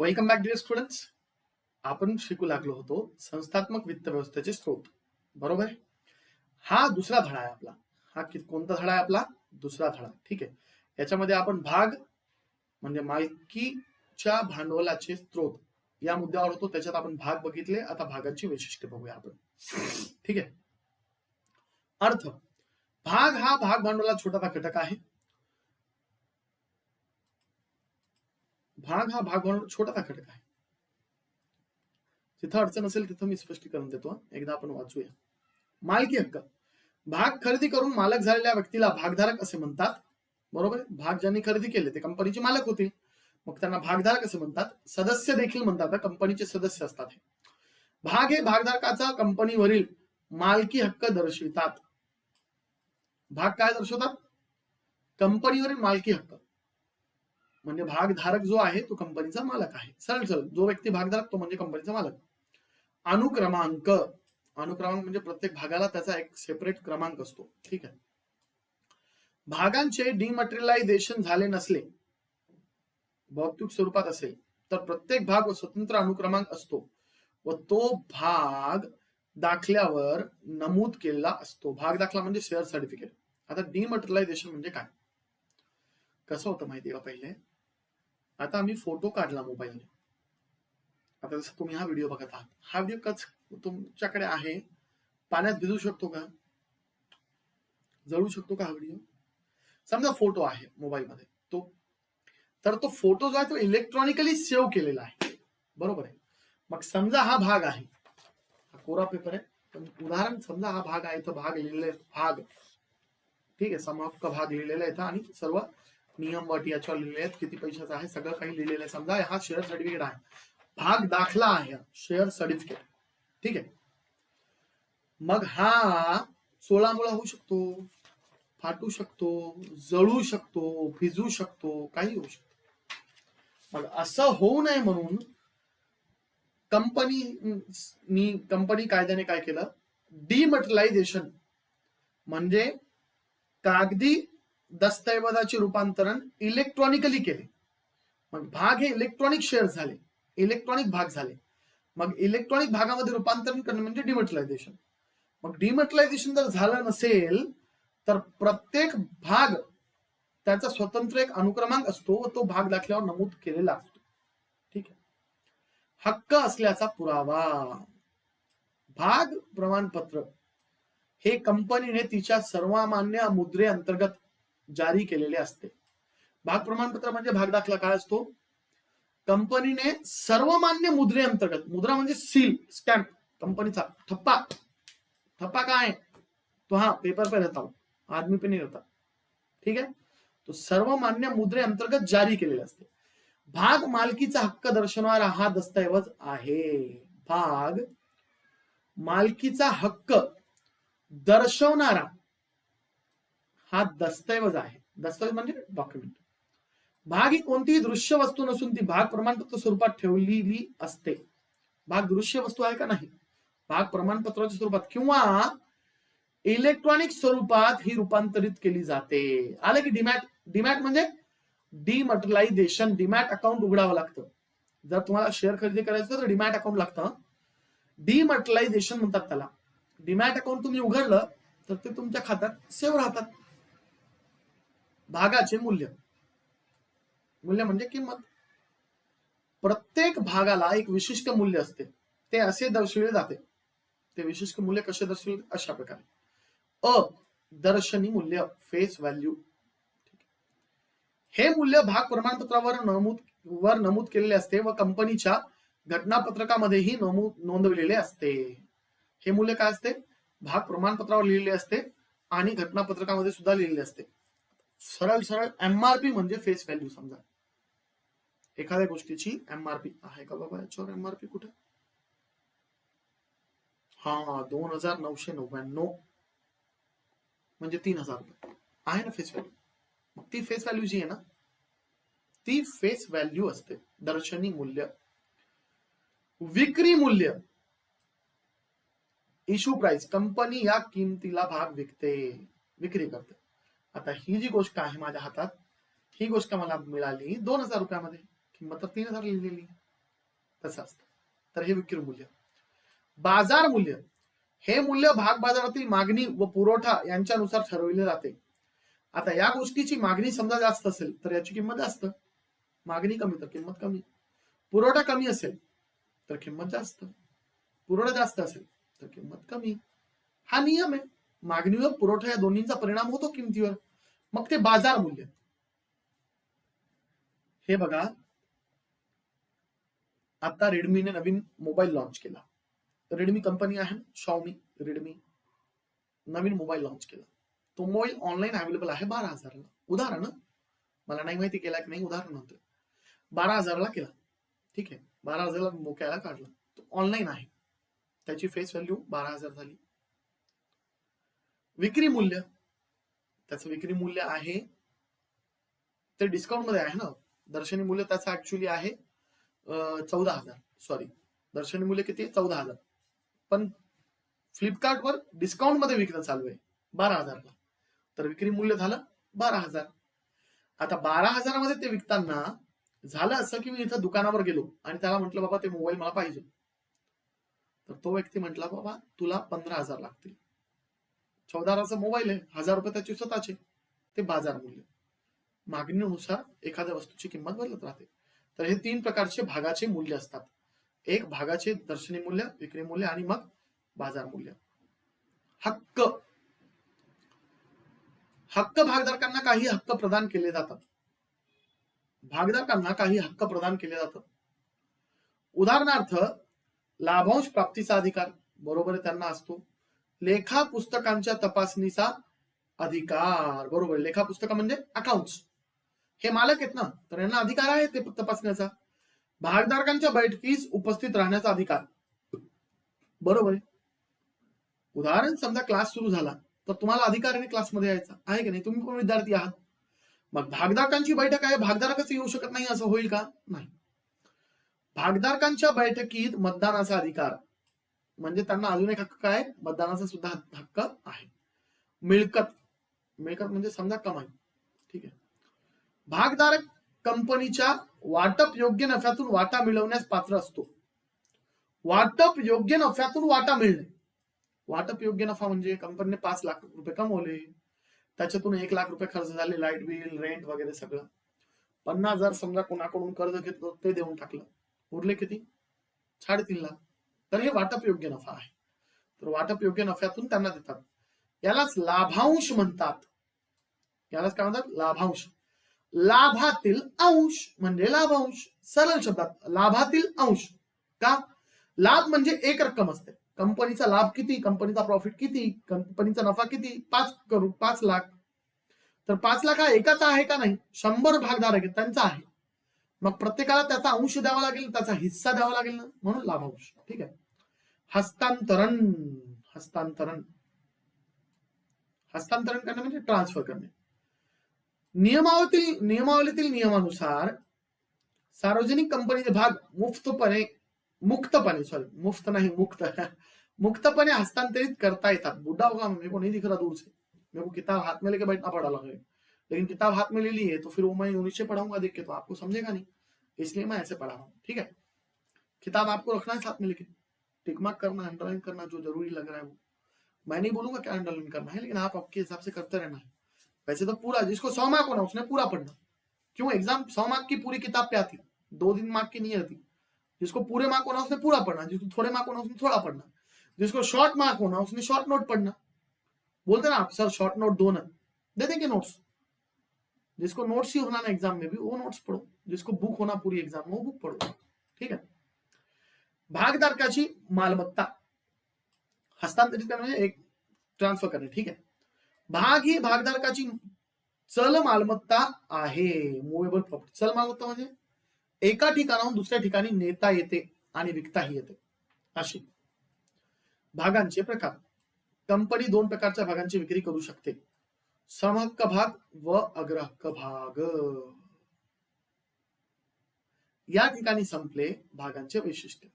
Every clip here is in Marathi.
Welcome back dear students. आपण शिकू लागलो होतो संस्थात्मक वित्त व्यवस्थेचे स्रोत. बरोबर आहे. हा दुसरा धडा आहे आपला. कोणता धडा आहे आपला? दुसरा धडा. ठीक आहे. याच्यामध्ये आपण भाग म्हणजे मालकीच्या भांडवलाचे स्रोत या मुद्द्यावर होतो. त्याच्यात आपण भाग बघितले. आता भागांची वैशिष्ट्ये बघूया आपण. ठीक आहे. अर्थ. भाग हा भाग भांडवलाचा छोटा घटक आहे. भाग हा भाग भांडवल छोटा घटक आहे. जिथं अडचण असेल तिथं मी स्पष्टीकरण देतो. एकदा आपण वाचूया. मालकी हक्क. भाग खरेदी करून मालक झालेल्या व्यक्तीला भागधारक असे म्हणतात. बरोबर. भाग ज्यांनी खरेदी केले ते कंपनीचे मालक होतील, मग त्यांना भागधारक असे म्हणतात. सदस्य देखील म्हणतात, कंपनीचे सदस्य असतात. भाग हे भागधारकाचा कंपनीवरील मालकी हक्क दर्शवितात. भाग काय दर्शवतात? कंपनीवरील मालकी हक्क. म्हणजे भागधारक जो आहे तो कंपनीचा मालक आहे. सरळ जो व्यक्ती भागधारक तो म्हणजे कंपनीचा मालक. अनुक्रमांक. अनुक्रमांक म्हणजे प्रत्येक भागाला त्याचा एक सेपरेट क्रमांक असतो. ठीक आहे. भागांचे डिमटेरियलायझेशन झाले नसले, भौतिक स्वरूपात असेल तर प्रत्येक भाग व स्वतंत्र अनुक्रमांक असतो व तो भाग दाखल्यावर नमूद केलेला असतो. भाग दाखला म्हणजे शेअर सर्टिफिकेट. आता डिमटेरियलायझेशन म्हणजे काय? कसं होतं माहितीये का? पहिले आता आम्ही फोटो काढला मोबाईलने. आता जसं तुम्ही हा व्हिडिओ बघत आहात, हा व्हिडिओ तुमच्याकडे आहे, पाण्यात भिजू शकतो का? जळू शकतो का हा व्हिडिओ? समजा फोटो आहे मोबाईल मध्ये, तर तो फोटो जो आहे तो इलेक्ट्रॉनिकली सेव्ह केलेला आहे. बरोबर आहे. मग समजा हा भाग आहे, हा कोरा पेपर आहे, पण उदाहरण समजा हा भाग आहे, तर भाग लिहिलेला भाग. ठीक आहे. समहक्क भाग लिहिलेला आहे आणि सर्व नियम अटी याच्यावर लिहिलेले आहेत. किती पैशाचा आहे सगळं काही लिहिलेलं आहे. समजा हा शेअर सर्टिफिकेट आहे, भाग दाखला आहे शेअर सर्टिफिकेट. ठीक आहे. मग हा 16 मुळा होऊ शकतो, फाटू शकतो, जळू शकतो, भिजू शकतो, काही होऊ शकतो. मग असं होऊ नये म्हणून कंपनी कायद्याने काय केलं? डिमटेरियलायझेशन म्हणजे कागदी दस्तऐवजाचे रूपांतरण इलेक्ट्रॉनिकली केले. मग भाग हे इलेक्ट्रॉनिक शेअर झाले, इलेक्ट्रॉनिक भाग झाले. मग इलेक्ट्रॉनिक भागामध्ये रूपांतरण करणे म्हणजे डिमटेरियलायझेशन. मग डिमटेरियलायझेशन जर झालं नसेल तर प्रत्येक भाग त्याचा स्वतंत्र एक अनुक्रमांक असतो व तो भाग दाखल्यावर नमूद केलेला असतो. ठीक आहे. हक्क असल्याचा पुरावा. भाग प्रमाणपत्र हे कंपनीने तिच्या सर्वमान्य मुद्रे अंतर्गत जारी केलेले असते. भाग प्रमाणपत्र म्हणजे भाग दाखला काय असतो? कंपनीने सर्वमान्य मुद्रे अंतर्गत, मुद्रा म्हणजे सील, स्टॅम्प, कंपनीचा ठप्पा. ठप्पा काय? तो हा पेपर पे रहता हूं, आदमी पे नहीं रहता. ठीक आहे. तो सर्वमान्य मुद्रे अंतर्गत जारी केलेले असते. भाग मालकीचा हक्क दर्शवणारा हा दस्तऐवज आहे. भाग मालकीचा हक्क दर्शवणारा हा दस्तऐवज आहे. दस्तऐवज म्हणजे डॉक्युमेंट. भाग ही कोणतीही दृश्य वस्तू नसून ती भाग प्रमाणपत्र स्वरूपात ठेवलेली असते. भाग दृश्य वस्तू आहे का? नाही. भाग प्रमाणपत्राच्या स्वरूपात किंवा इलेक्ट्रॉनिक स्वरूपात ही रूपांतरित केली जाते. आलं की डीमॅट. डीमॅट म्हणजे डिमटेरियलायझेशन. डीमॅट अकाउंट उघडावं लागतं. जर तुम्हाला शेअर खरेदी करायचं तर डीमॅट अकाउंट लागतं. डिमटेरियलायझेशन म्हणतात त्याला. डीमॅट अकाउंट तुम्ही उघडलं तर ते तुमच्या खात्यात सेव्ह राहतात. भागाचे मूल्य. मूल्य म्हणजे किंमत. प्रत्येक भागाला एक विशिष्ट मूल्य असते, ते असे दर्शविले जाते. ते विशिष्ट मूल्य कसे दर्शविले? अशा प्रकारे. दर्शनी मूल्य, फेस व्हॅल्यू. हे मूल्य भाग प्रमाणपत्रावर नमूद केलेले असते व कंपनीच्या घटनापत्रकामध्येही नोंदवलेले असते. हे मूल्य काय असते? भाग प्रमाणपत्रावर लिहिलेले असते आणि घटनापत्रकामध्ये सुद्धा लिहिलेले असते. सरळ एमआरपी म्हणजे फेस व्हॅल्यू. समजा एखाद्या गोष्टीची एमआरपी आहे का बाबा? याच्यावर एमआरपी कुठे? हा 2999 म्हणजे 3000 रुपये आहे ना फेस व्हॅल्यू. मग ती फेस व्हॅल्यू जी आहे ना, ती फेस व्हॅल्यू असते. दर्शनी मूल्य. विक्री मूल्य, इश्यू प्राइस. कंपनी या किमतीला भाग विक्री करते. आता ही जी गोष्ट आहे माझ्या हातात, ही गोष्ट मला मिळाली 2000 रुपयामध्ये, किंमत तर 3000 लिहिलेली. तसं असतं. तर हे विक्री मूल्य. बाजार मूल्य हे मूल्य भाग बाजारातील मागणी व पुरवठा यांच्यानुसार ठरवले जाते. आता या गोष्टीची मागणी समजा जास्त असेल तर याची किंमत जास्त, मागणी कमी तर किंमत कमी, पुरवठा कमी असेल तर किंमत जास्त, पुरवठा जास्त असेल तर किंमत कमी. हा नियम आहे. मागणी व पुरवठा या दोन्हींचा परिणाम होतो किमतीवर. मग ते बाजार मूल्य. हे बघा, आता रेडमीने नवीन मोबाईल लॉन्च केला. रेडमी कंपनी आहे ना, शाओमी, रेडमी नवीन मोबाईल लॉन्च केला. तो मोबाईल ऑनलाईन अवेलेबल आहे 12,000ला. उदाहरण, मला नाही माहिती केला की नाही, उदाहरण होतं. 12,000ला केला, ठीक आहे. 12,000ला मोक्याला काढला. तो ऑनलाईन आहे, त्याची फेस व्हॅल्यू 12,000 झाली. विक्री मूल्य, त्याचं विक्री मूल्य आहे ते डिस्काउंट मध्ये आहे ना. दर्शनी मूल्य त्याचं ऍक्च्युली आहे 14,000. सॉरी, दर्शनी मूल्य किती आहे? 14,000. पण फ्लिपकार्टवर डिस्काउंट मध्ये विकणं चालू आहे 12,000ला. तर विक्री मूल्य झालं 12,000. आता 12,000मध्ये ते विकताना झालं असं की मी इथं दुकानावर गेलो आणि त्याला म्हटलं बाबा ते मोबाईल मला पाहिजे. तर तो व्यक्ती म्हटला बाबा तुला 15,000 लागतील. 14,000चा मोबाईल आहे, 1,000 रुपये त्याचे स्वतःचे. ते बाजार मूल्य. मागणीनुसार एखाद्या वस्तूची किंमत बदलत राहते. तर हे 3 प्रकारचे भागाचे मूल्य असतात. एक भागाचे दर्शनी मूल्य, विक्री मूल्य आणि मग बाजार मूल्य. हक्क. हक्क भागधारकांना काही हक्क प्रदान केले जातात. भागधारकांना काही हक्क प्रदान केले जातात. उदाहरणार्थ लाभांश प्राप्तीचा अधिकार, बरोबर त्यांना असतो. लेखा पुस्तकांच्या तपासणीचा अधिकार, बरोबर. लेखा पुस्तक म्हणजे अकाउंट्स, हे मालक आहेत ना, तर यांना अधिकार आहे ते तपासण्याचा. भागधारकांच्या बैठकीस उपस्थित राहण्याचा अधिकार, बरोबर आहे. उदाहरण, समजा क्लास सुरू झाला तर तुम्हाला अधिकार आहे क्लासमध्ये यायचा, आहे की नाही? तुम्ही पण विद्यार्थी आहात. मग भागधारकांची बैठक आहे, भागधारकच येऊ शकत नाही असं होईल का? नाही. भागधारकांच्या बैठकीत मतदानाचा अधिकार, म्हणजे त्यांना अजून एक हक्क काय? मतदानाचा सुद्धा हक्क आहे. मिळकत, मिळकत म्हणजे समजा कमाई, ठीक आहे. भागधारक कंपनीच्या वाटप योग्य नफ्यातून वाटा मिळवण्यास पात्र असतो. वाटप योग्य नफ्यातून वाटा मिळणे. वाटप योग्य नफा म्हणजे कंपनीने 5 लाख रुपये कमवले, त्याच्यातून 1 लाख रुपये खर्च झाले, लाईट बिल, रेंट वगैरे सगळं. 50,000 समजा कोणाकडून कर्ज घेतलं ते देऊन टाकलं, उरले किती? 3.5 लाख. तर हे वाटप योग्य नफा आहे. तर वाटप योग्य नफ्यातून त्यांना देतात. यालाच लाभांश म्हणतात. यालाच काय म्हणतात? लाभांश. लाभातील अंश म्हणजे लाभांश. सरळ शब्दात लाभातील अंश. का? लाभ म्हणजे एक रक्कम असते. कंपनीचा लाभ किती, कंपनीचा प्रॉफिट किती, कंपनीचा नफा किती? 5 लाख. तर 5 लाख हा एकाचा आहे का? नाही. 100 भागधारक आहेत त्यांचा आहे. मग प्रत्येकाला त्याचा अंश द्यावा लागेल, त्याचा हिस्सा द्यावा लागेल ना, म्हणून लाभांश. ठीक आहे. हस्तांतरण. हस्तांतरण, हस्तांतरण करणे म्हणजे ट्रान्सफर करणे. नियमावलीतील नियमानुसार सार्वजनिक कंपनीचे भाग मुक्तपणे हस्तांतरित करता येतात. बुढ़ा होगा, मेरे को नहीं दिख रहा दूर से, मेरे को किताब हाथ में लेके बैठना पड़ा लगा, लेकिन किताब हाथ में ले ली है तो फिर वो मैं नीचे पढ़ाऊंगा देख के तो आपको समझेगा नहीं, इसलिए मैं ऐसे पढ़ा रहा हूँ. ठीक है. किताब आपको रखना है साथ में, लेकिन टिक मार्क करना, अंडरलाइन करना जो जरूरी लग रहा है वो मैं नहीं बोलूंगा क्या अंडरलाइन करना है, लेकिन आप आपके हिसाब से करते रहना है. वैसे तो पूरा, जिसको 100 मार्क होना उसने पूरा पढ़ना. क्यों? एग्जाम 100 मार्क की पूरी किताब पे आती, 2 मार्क की नहीं आती. जिसको पूरे मार्क होना उसने पूरा पढ़ना, जिसको थोड़े मार्क होना उसने थोड़ा पढ़ना, जिसको शॉर्ट मार्क होना उसने शॉर्ट नोट पढ़ना. बोलते ना आप, सर शॉर्ट नोट दो ना, दे देंगे नोट्स. जिसको नोट्स ही होना ना एग्जाम में भी, वो नोट्स पढ़ो. जिसको बुक होना पूरी एग्जाम में, वो बुक पढ़ो. ठीक है. भागधारकाची मालमत्ता हस्तांतरित करणे म्हणजे एक ट्रान्सफर करणे. ठीक आहे. भाग ही भागधारकाची चल मालमत्ता आहे. Movable property. चल मालमत्ता म्हणजे एका ठिकाणाहून दुसऱ्या ठिकाणी नेता येते आणि विकताही येते. अशी. भागांचे प्रकार. कंपनी 2 प्रकारच्या भागांची विक्री करू शकते. समहक्क भाग व अग्रहक्क भाग. या ठिकाणी संपले भागांचे वैशिष्ट्य.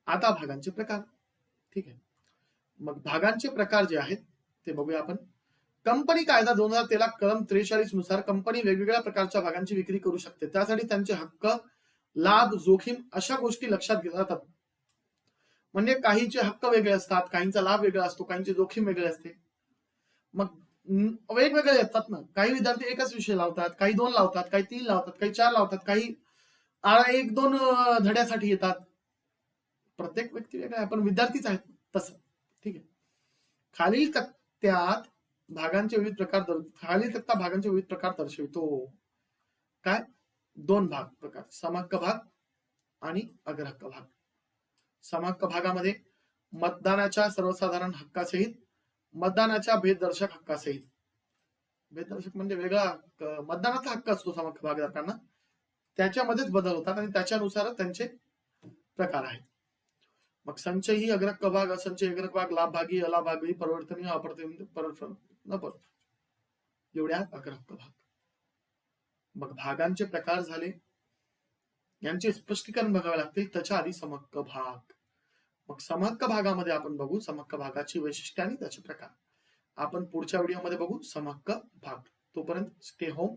आता भागांचे प्रकार. ठीक आहे. मग भागांचे प्रकार जे आहेत ते बघूया आपण. कंपनी कायदा 2013 कलम 43 नुसार कंपनी वेगवेगळ्या प्रकारच्या भागांची विक्री करू शकते. त्यासाठी त्यांचे हक्क लाभ, जोखीम अशा गोष्टी लक्षात घेतल्या जातात. म्हणजे काहींचे हक्क वेगळे असतात, काहींचा लाभ वेगळा असतो, काहींची जोखीम वेगळी असते. मग वेगवेगळे येतात ना. काही विद्यार्थी एकच विषय लावतात, काही 2 लावतात, काही 3 लावतात, काही 4 लावतात, काही 1-2 धड्यासाठी येतात. प्रत्येक व्यक्ती वेगळा आहे, पण विद्यार्थीच आहेत तसं. ठीक आहे. खालील तक्त्यात भागांचे विविध प्रकार खालील तक्ता भागांचे विविध प्रकार दर्शवितो. काय? 2 भाग प्रकार, समहक्क भाग आणि अग्रहक्क भाग. समहक्क भागामध्ये मतदानाच्या सर्वसाधारण हक्कासहित मतदानाच्या भेददर्शक हक्कासहित. भेददर्शक म्हणजे वेगळा मतदानाचा हक्क असतो समहक्क भागधारकांना, त्याच्यामध्येच बदल होतात आणि त्याच्यानुसार त्यांचे प्रकार आहेत. मग संचयी अग्रहक्क भाग, असंचयी अग्रहक्क भाग, लाभभागी, अलाभभागी, परिवर्तनीय, अप्रवर्तनीय, एवढ्या अग्रहक्क भाग. मग भागांचे प्रकार झाले, यांचे स्पष्टीकरण बघावे लागतील. त्याच्या आधी समहक्क भाग. मग समहक्क भागामध्ये आपण बघू समहक्क भागाची वैशिष्ट्ये आणि त्याचे प्रकार. आपण पुढच्या व्हिडिओमध्ये बघू समहक्क भाग. तोपर्यंत स्टे होम,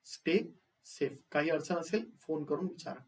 स्टे सेफ. काही अडचण असेल फोन करून विचारा.